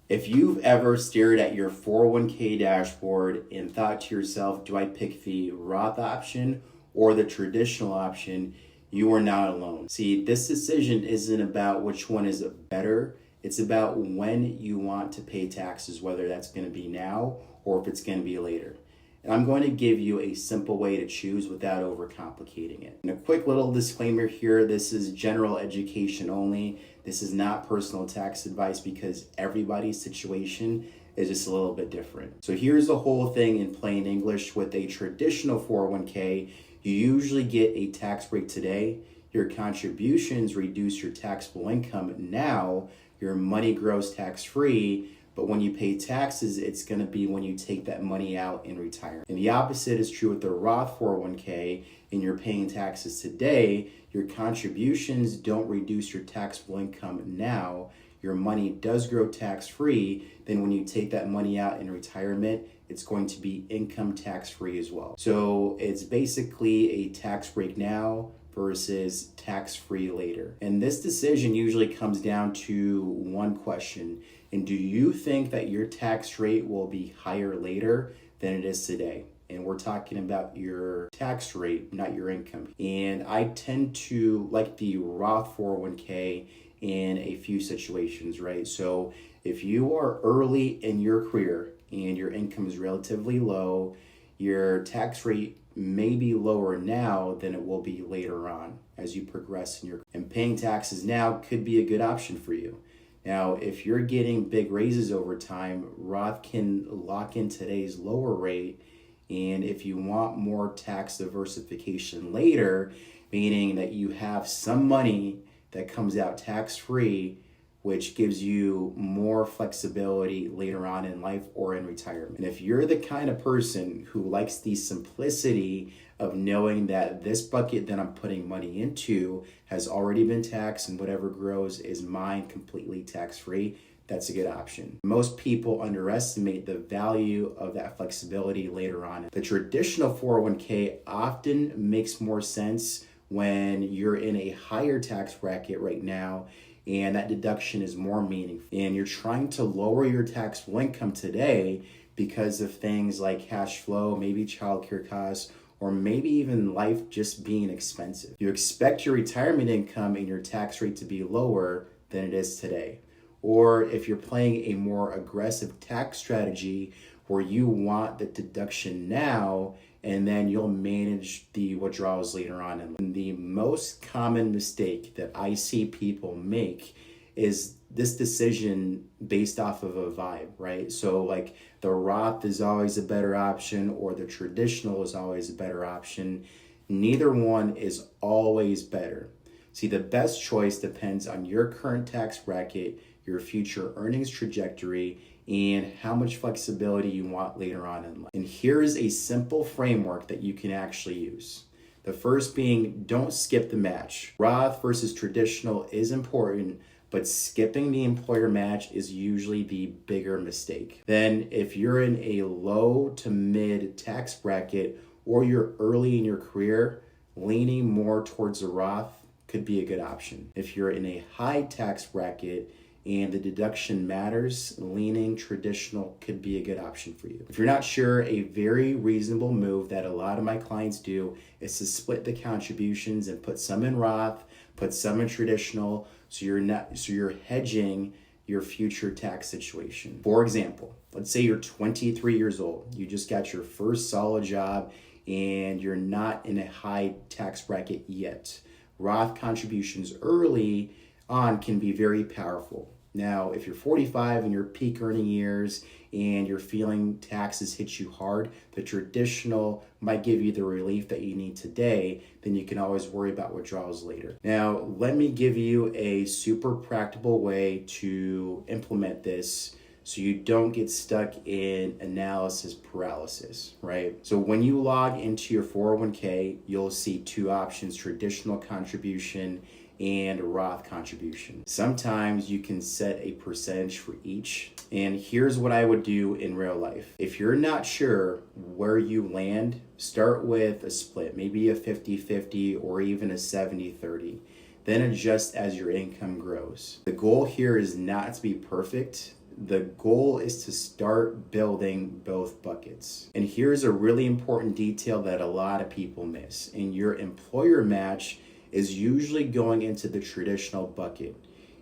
If you've ever stared at your 401k dashboard and thought to yourself, do I pick the Roth option or the traditional option? You are not alone. See, this decision isn't about which one is better. It's about when you want to pay taxes, whether that's going to be now or if it's going to be later. And I'm going to give you a simple way to choose without overcomplicating it. And a quick little disclaimer here, this is general education only. This is not personal tax advice because everybody's situation is just a little bit different. So here's the whole thing in plain English. With a traditional 401k, you usually get a tax break today. Your contributions reduce your taxable income now. Your money grows tax-free. But when you pay taxes, it's going to be when you take that money out in retirement. And the opposite is true with the Roth 401k, and you're paying taxes today. Your contributions don't reduce your taxable income now. Your money does grow tax-free. Then when you take that money out in retirement, it's going to be income tax-free as well. So it's basically a tax break now versus tax-free later. And this decision usually comes down to one question. And do you think that your tax rate will be higher later than it is today? And we're talking about your tax rate, not your income. And I tend to like the Roth 401k in a few situations, right? So if you are early in your career and your income is relatively low, your tax rate may be lower now than it will be later on as you progress in your, and paying taxes now could be a good option for you. Now, if you're getting big raises over time, Roth can lock in today's lower rate. And if you want more tax diversification later, meaning that you have some money that comes out tax-free, which gives you more flexibility later on in life or in retirement. And if you're the kind of person who likes the simplicity of knowing that this bucket that I'm putting money into has already been taxed and whatever grows is mine completely tax-free, that's a good option. Most people underestimate the value of that flexibility later on. The traditional 401k often makes more sense when you're in a higher tax bracket right now and that deduction is more meaningful. And you're trying to lower your taxable income today because of things like cash flow, maybe childcare costs, or maybe even life just being expensive. You expect your retirement income and your tax rate to be lower than it is today. Or if you're playing a more aggressive tax strategy where you want the deduction now and then you'll manage the withdrawals later on. And the most common mistake that I see people make is this decision based off of a vibe, right? So like the Roth is always a better option or the traditional is always a better option. Neither one is always better. See, the best choice depends on your current tax bracket, your future earnings trajectory, and how much flexibility you want later on in life. And here is a simple framework that you can actually use. The first being, don't skip the match. Roth versus traditional is important, but skipping the employer match is usually the bigger mistake. Then if you're in a low to mid tax bracket or you're early in your career, leaning more towards a Roth could be a good option. If you're in a high tax bracket and the deduction matters, leaning traditional could be a good option for you. If you're not sure, a very reasonable move that a lot of my clients do is to split the contributions and put some in Roth, put some in traditional, so you're hedging your future tax situation. For example, let's say you're 23 years old, you just got your first solid job and you're not in a high tax bracket yet. Roth contributions early on can be very powerful. Now, if you're 45 in your peak earning years and you're feeling taxes hit you hard, the traditional might give you the relief that you need today, then you can always worry about withdrawals later. Now, let me give you a super practical way to implement this so you don't get stuck in analysis paralysis, right? So when you log into your 401k, you'll see two options, traditional contribution and Roth contribution. Sometimes you can set a percentage for each. And here's what I would do in real life. If you're not sure where you land, start with a split, maybe a 50-50 or even a 70-30. Then adjust as your income grows. The goal here is not to be perfect. The goal is to start building both buckets. And here's a really important detail that a lot of people miss. And your employer match is usually going into the traditional bucket,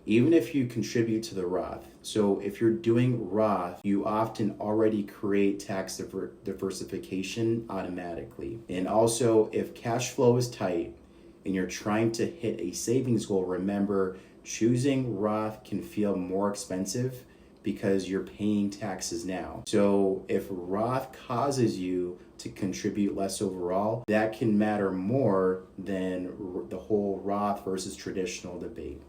even if you contribute to the Roth. So if you're doing Roth, you often already create tax diversification automatically. And also, if cash flow is tight and you're trying to hit a savings goal, remember, choosing Roth can feel more expensive because you're paying taxes now. So if Roth causes you to contribute less overall, that can matter more than the whole Roth versus traditional debate.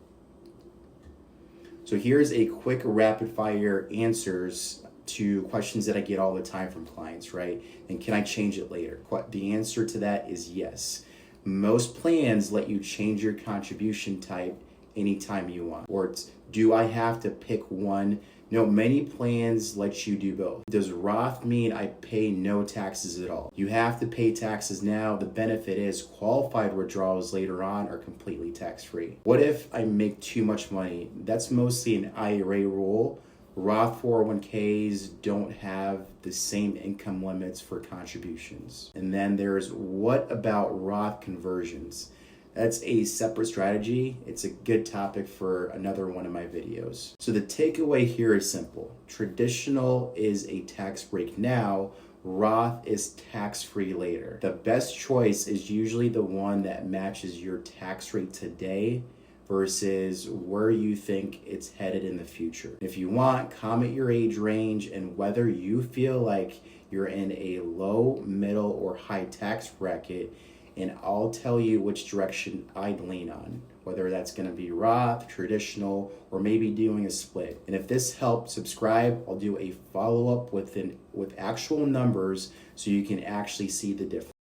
So here's a quick rapid fire answers to questions that I get all the time from clients, right? And can I change it later? The answer to that is yes. Most plans let you change your contribution type anytime you want. Or do I have to pick one? No, many plans let you do both. Does Roth mean I pay no taxes at all? You have to pay taxes now. The benefit is qualified withdrawals later on are completely tax-free. What if I make too much money? That's mostly an IRA rule. Roth 401ks don't have the same income limits for contributions. And then there's what about Roth conversions? That's a separate strategy. It's a good topic for another one of my videos. So the takeaway here is simple. Traditional is a tax break now. Roth is tax-free later. The best choice is usually the one that matches your tax rate today versus where you think it's headed in the future. If you want, comment your age range and whether you feel like you're in a low, middle, or high tax bracket, and I'll tell you which direction I'd lean on, whether that's going to be Roth, traditional, or maybe doing a split. And if this helped, subscribe. I'll do a follow-up with actual numbers so you can actually see the difference.